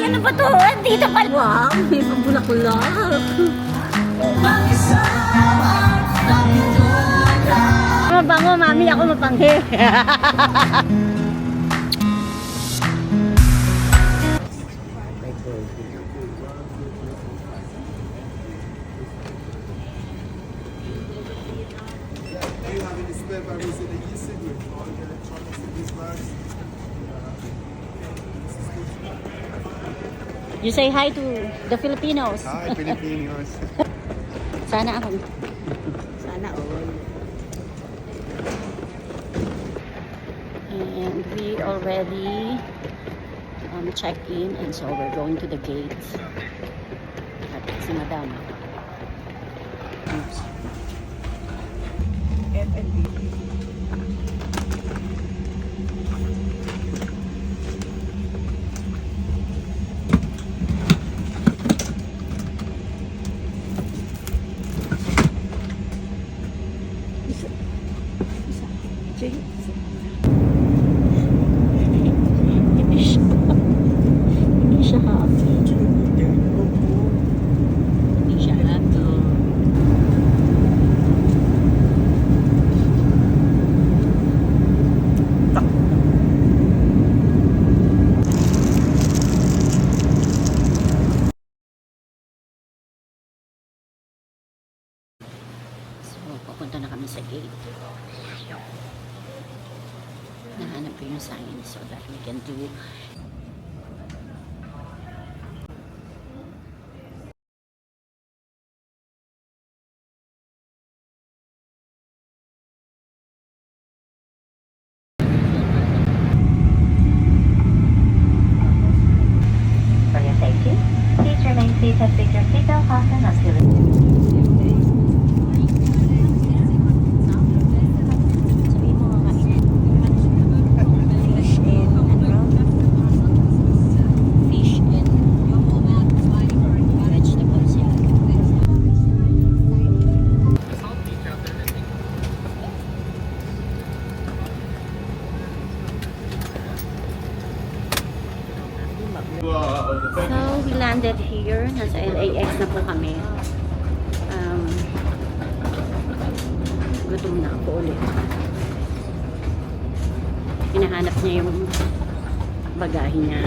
ano ba to? Dito pa. Wow, may pambulakulak. Mabango, mami. Ako mapanghi. You say hi to the Filipinos. Hi, Filipinos. Sana ako. Sana all. And we already checked in, and so we're going to the gate. At si Madam. Oops. Hindi siya happy. Hindi siya happy. So, pupunta na kami sa gate. Nahanap ko yung sign so that we can do For your safety, please remain seated with your seatbelt fastened until sabihin mo nga fish in ano? Fish in vegetables yan. So, we landed here. Nasa LAX na po kami. Gutom na ako ulit. Hinahanap niya yung bagahe niya.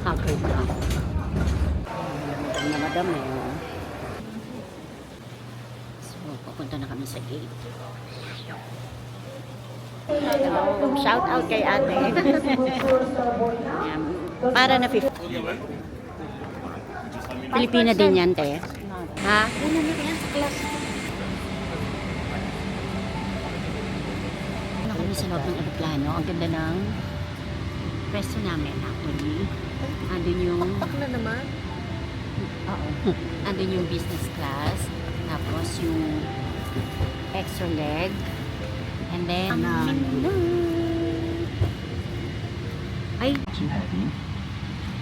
Haggard na ako. Madam na madam eh. Oh. So, pupunta na kami sa gate. Shout out kay ate. Ayan, para na 50. Pilipina din yan, te. Ha? Ano kami sa loob ng aeroplano? Ang ganda ng pwesto namin actually. Andun yung... Bakla naman. Oo. Andun yung business class. Tapos yung extra leg. And then... ay! To heavy.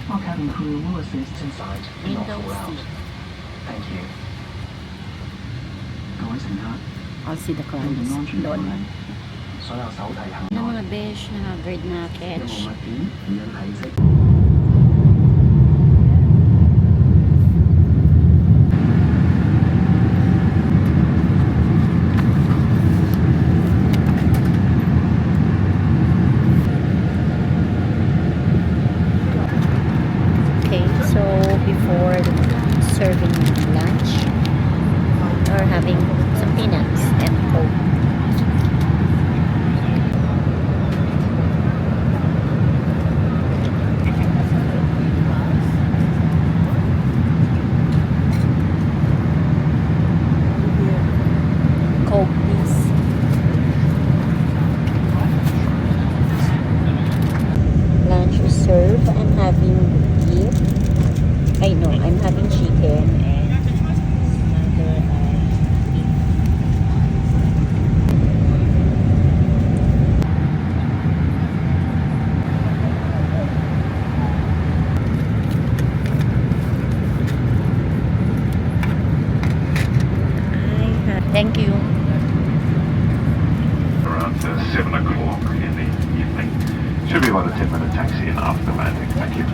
Our cabin crew will assist inside and not Window fall out. seat. Thank you. 各位乘客， I'll see the 注意 clouds. 安全 Doon. 帶領，所有手提行 Ng 李、 mga besh na haggard na 任 catch. 何物件唔引體積。 Okay, so before serving lunch, we're having some peanuts and coke. Should be about a 10-minute taxi and after the landing. Thank you.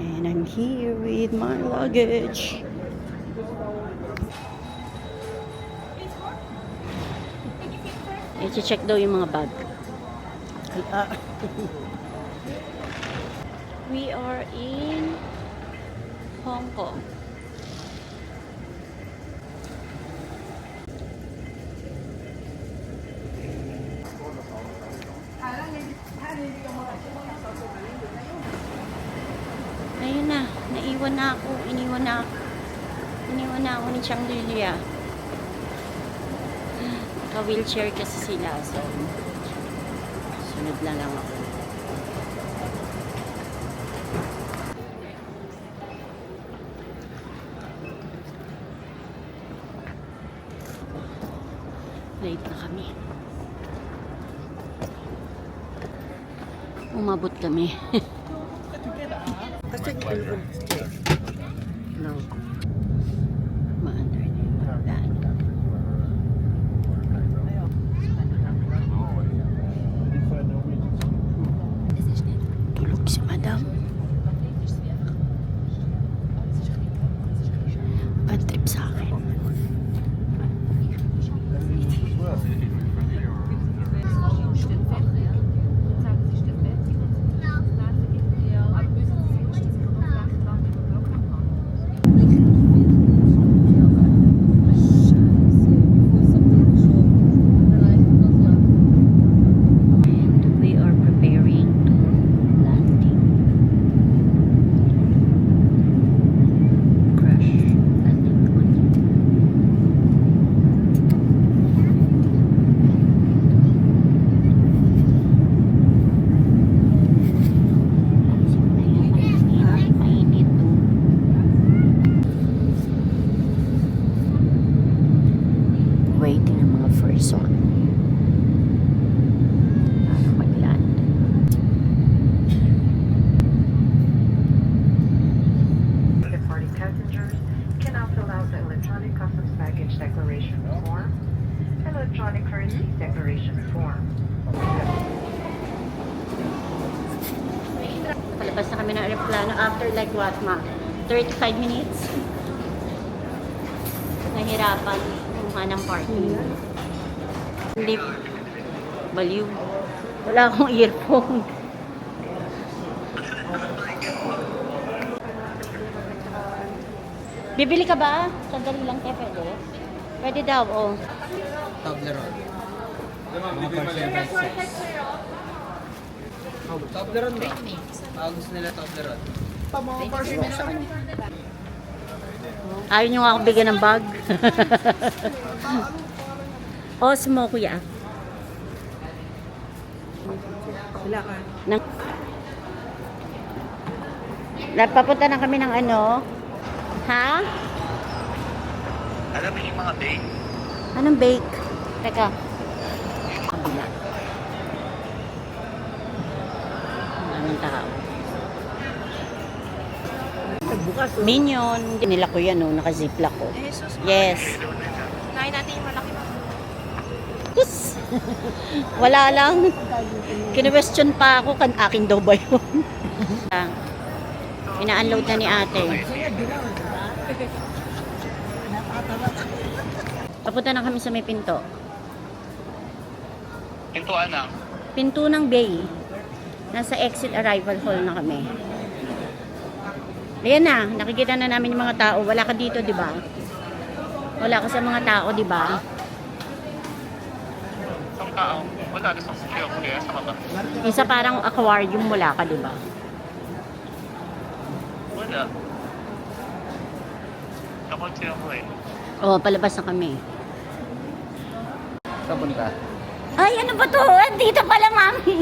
And I'm here with my luggage. I-check daw yung mga bag. We are in Hong Kong. Ayun na, naiwan na ako, iniwan na ako ni Chang Lilia. Naka-wheelchair kasi sila, so sunod na lang ako. Late na kami. Umabot kami. No. Maandar na yung magdaan. Tulog si Madam. Bad trip sa akin. We are preparing to landing. Crash landing on mainit to. Waiting ng mga person para mag-land. Ticket party passengers can now fill out the electronic customs baggage declaration form and electronic currency declaration form. Palabas na kami ng aeroplano after like what, ma? 35 minutes? Nahirapan kumuha ng parking. Lip. Baliw. Wala akong earphone. Bibili ka ba? Sandali lang kayo, pwede? Pwede daw, oh. Toblerone. Mga partial bite size. Toblerone ba? Gusto nila Toblerone. Ayaw nyo nga ako bigyan ng bag. Osmo, kuya. Wala ka. Napapunta na kami ng ano? Ha? Alam mo yung mga day? Anong bake? Teka. Kabila. Ang daming tao. Minion. Nila ko yan, oh. Naka-ziplock ko. Yes. Kain natin yung malaki mo. Yes. Wala lang. Kine-question pa ako kan akin daw ba yun? Ina-unload na ni ate. Papunta na kami sa may pinto. Pintuan na. Pinto ng bay. Nasa exit arrival hall na kami. Ayan na, nakikita na namin yung mga tao. Wala ka dito, di ba? Wala ka sa mga tao, di ba? Isang tao. Wala na sa sasyo. Kaya sa baba. Isa parang aquarium, wala ka, di ba? Wala. Takot siya ako eh. Oo, palabas na kami. Saan punta? Ay, ano ba to? Dito pala, mami.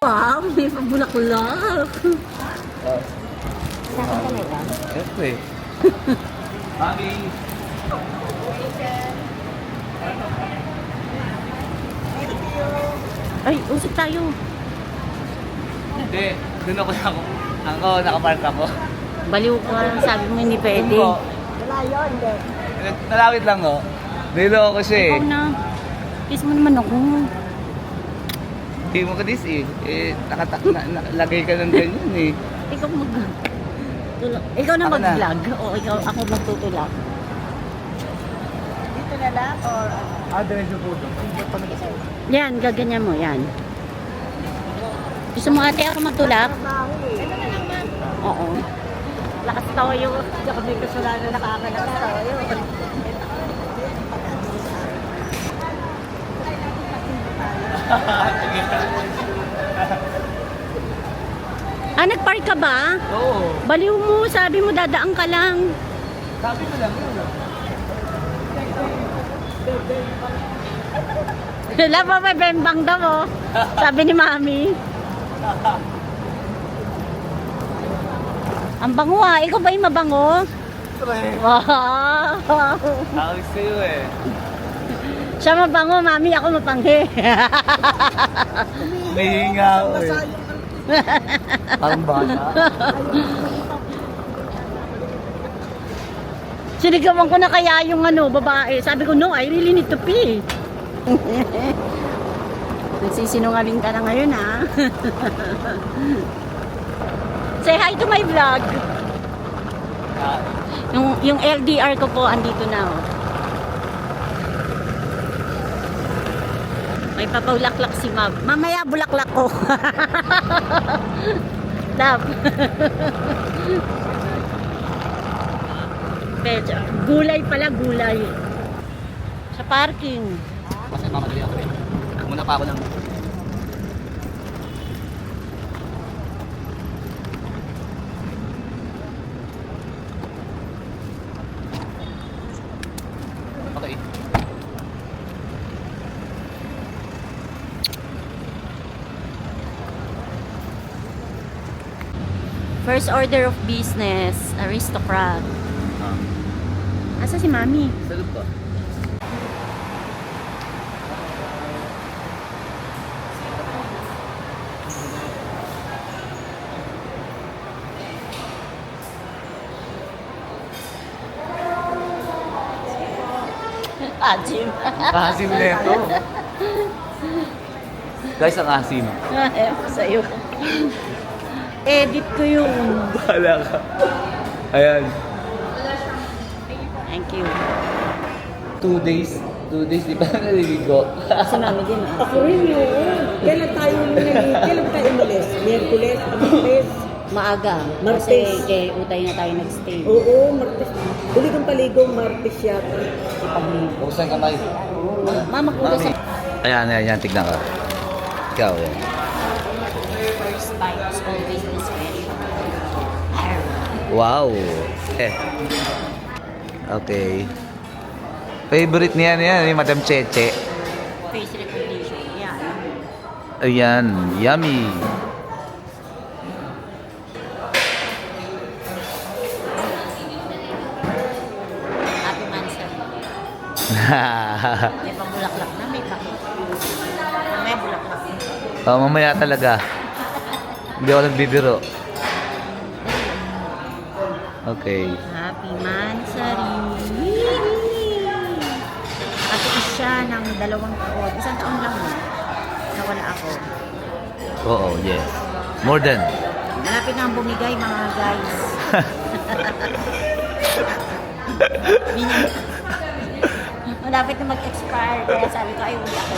Wow, may pabulaklak. Sa akin talaga. Ito eh. Mami! Ay, usap tayo. Hindi, doon ako nakapark ako. Baliw ka, sabi mo hindi pwede. Doon Wala yun, hindi. Nalawit lang, oh. Nilo ko siya, Ikaw na. Kiss mo naman ako. Hindi mo kadis, eh. Lagay ka ng ganyan, eh. Ikaw Ikaw na Ako na. mag-vlog. O ikaw, ako magtutulak. Dito na lang or Diretso po doon. Yan, gaganyan mo, yan. Gusto mo ate ako magtulak? Oo. Lakas tayo. Hindi ako may kasalanan nakakalakas tayo. Nagpark ka ba? Oo. Baliw mo, sabi mo dadaan ka lang. Sabi ko lang, yun. Wala pa may bembang daw oh. Sabi ni Mami. Ang bango ah. Ikaw ba yung mabango? Wow. Tawag sa'yo, eh. Siya mabango, Mami. Ako mapanghi. Nahihinga ako, eh. Parang bata. Sinigawan ko na kaya yung babae. Sabi ko, no, I really need to pee. Nagsisinungaling ka na ngayon, ha? Say hi to my vlog. Yung LDR ko po, andito na, oh. May papabulaklak si Mab. Mamaya bulaklak ko. Love. Pecha. Gulay pala, gulay. Sa parking. Kasi mamadali ako, eh. Muna pa ako ng... Okay. First order of business, aristocrat. Asa si Mami? Sagot ko. Ajim. Asim na ito. Guys, ang asim. Ewan sa'yo. Edit ko yun. Bahala ka. Ayan. Thank you. 2 days. 2 days, di ba naliligo? Si Mami din. Ah. Ako rin yun. Kailan tayo umalis? Miyerkules, Martes. Maaga. Martes. Kasi kay Utay na tayo nag-stay. Oo, Martes. Huli kong paligo, Martes yata. Buksan kamay. Mama, kulo sa Ayan, tignan ka. Ikaw, yan. first bite is always the special. Wow. Okay. Favorite niya yan, Madam Cheche. Face recognition. Yan. Ayan, yummy. Happy Mansa. May pabulaklak na, may pang. May bulaklak. Oh, mamaya talaga. Hindi ako nagbibiro. Okay. Happy Mansari. At siya ng 2 taon. 1 taon lang mo. Nawala ako. Oo, yes. More than. Malapit na ang bumigay mga guys. Malapit na mag-expire. Kaya sabi ko, ay uli ako.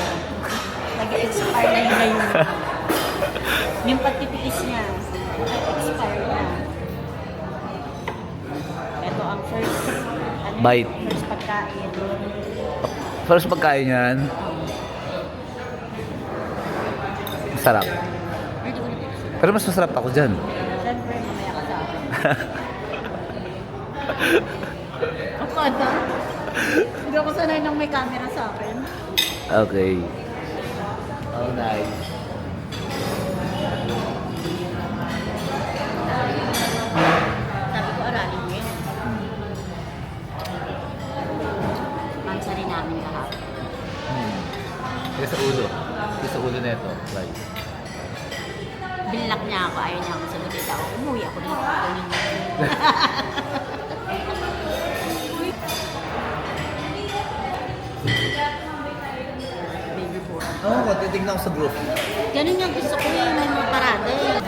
Nag-expire na yun ngayon. Yung pagtipikis niya, nag-expire na. Ito ang first Bite. First pagkain. First pagkain yan. Masarap. Pero mas masarap ako dyan. Siyempre, mamaya ka sa akin. Ako na? Hindi ako sanay nang may camera sa akin. Okay. Oh, nice. Sabi ko, aralin mo yun. Mansa rin namin kahapon. Kaya sa ulo. Kaya sa ulo na ito. Right. Binlock niya ako, ayaw niya ako sagutin ako. Umuwi ako dito. Kunin niya. tingnan ko sa group. Ganun yung gusto ko yung may mga parada eh.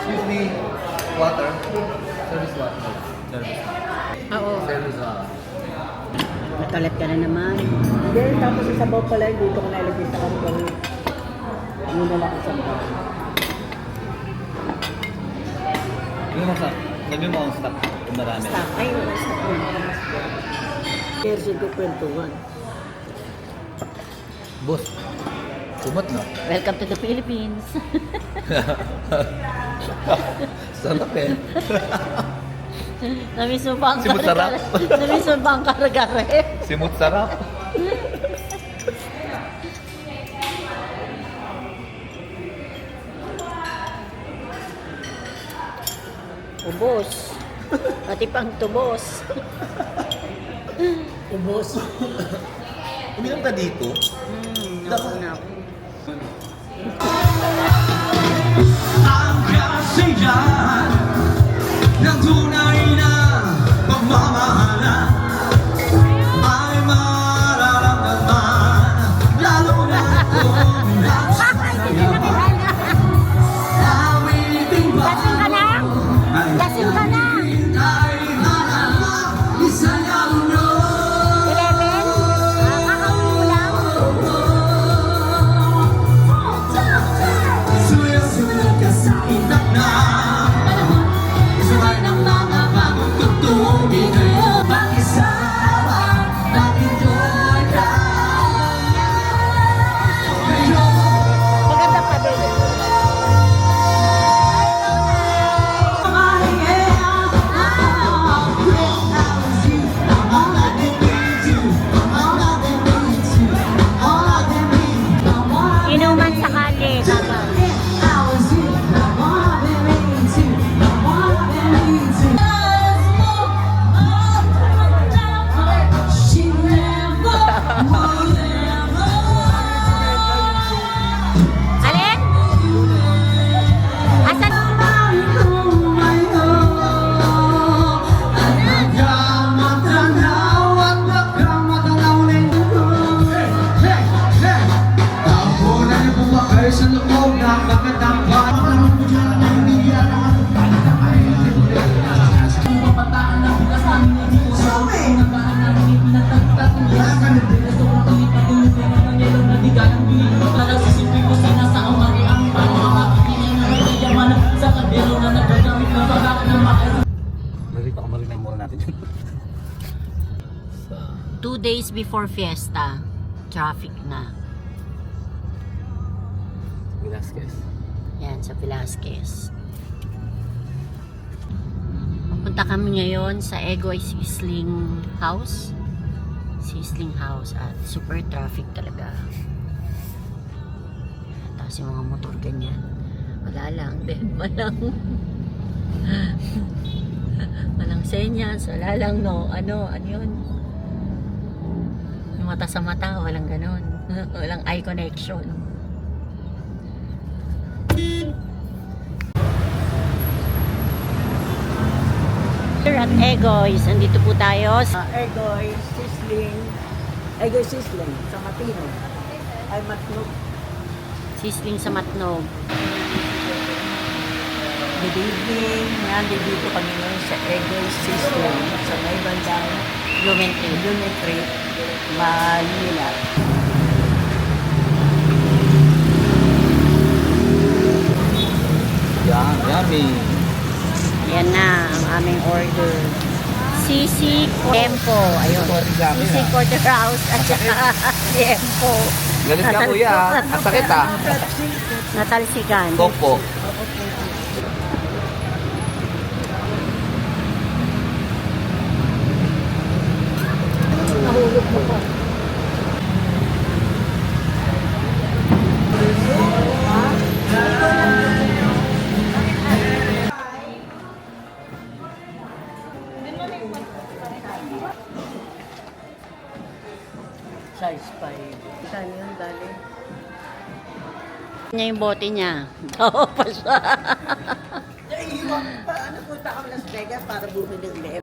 Excuse me, water. Service water. Service. Oo. Service Matalat ka na naman. Hindi, tapos sa sabaw pala, dito ko nalagay sa kangkong. Yun na lang sa sabaw. Yung mga sabi mo ang stock. Kung marami. Stop. Ay, wala stop. Here's the kwentuhan. Boss, sumat na. Welcome to the Philippines. Sarap eh. Namiss mo ba ang Simut sarap. Namiss mo ba ang karagare? Simut sarap. Ubos. Pati pang tubos. Ubos. Uminom ka dito? Naku na ako. Ang kasiyahan ng tunay na pagmamahalan ay mararamdaman lalo na kung nasa yaman. Awitin ba Lasing ka na? Lasing ka na? ay halala isayang no 11? Kakauwi mo lang? Suyo-suyo ka sa itak na sabay ng mga bagong tutungin ngayon mag-isama nag-enjoy ka Maganda pa din. Inuman sa kalye, kapag. Alin? Asan? Sa loob ng magandang bahay Marinig muna natin yun. 2 days before fiesta, traffic na. Velasquez. Yan, sa Velasquez. Pupunta kami ngayon sa Egoy Sizzling House. Sizzling House at super traffic talaga. Tapos yung mga motor ganyan. Wala lang, dead malang. Walang senyas, wala lang no. Ano yun? Yung mata sa mata, walang ganon. Walang eye connection. Here at Egoy's, andito po tayo sa Egoy Sizzling sa Matino. Ay, Matnog. Sizzling sa Matnog. Good evening. Nandito kami ngayon sa Egoy Sizzling sa may bandang Blumentritt. Blumentritt, Manila. Yan, yummy. Yan na ang aming order. Sisi Tempo. Ayun. Sisi Quarter House at saka Tempo. Galit ka kuya. Ang sakit ah. Natalsikan. Topo. Nahulog mo pa. Size 5. Saan yun, dali? Niya yung bote niya. Oo pa siya. Naiiwan pa. Ano, punta kami Las Vegas para bumili ulit.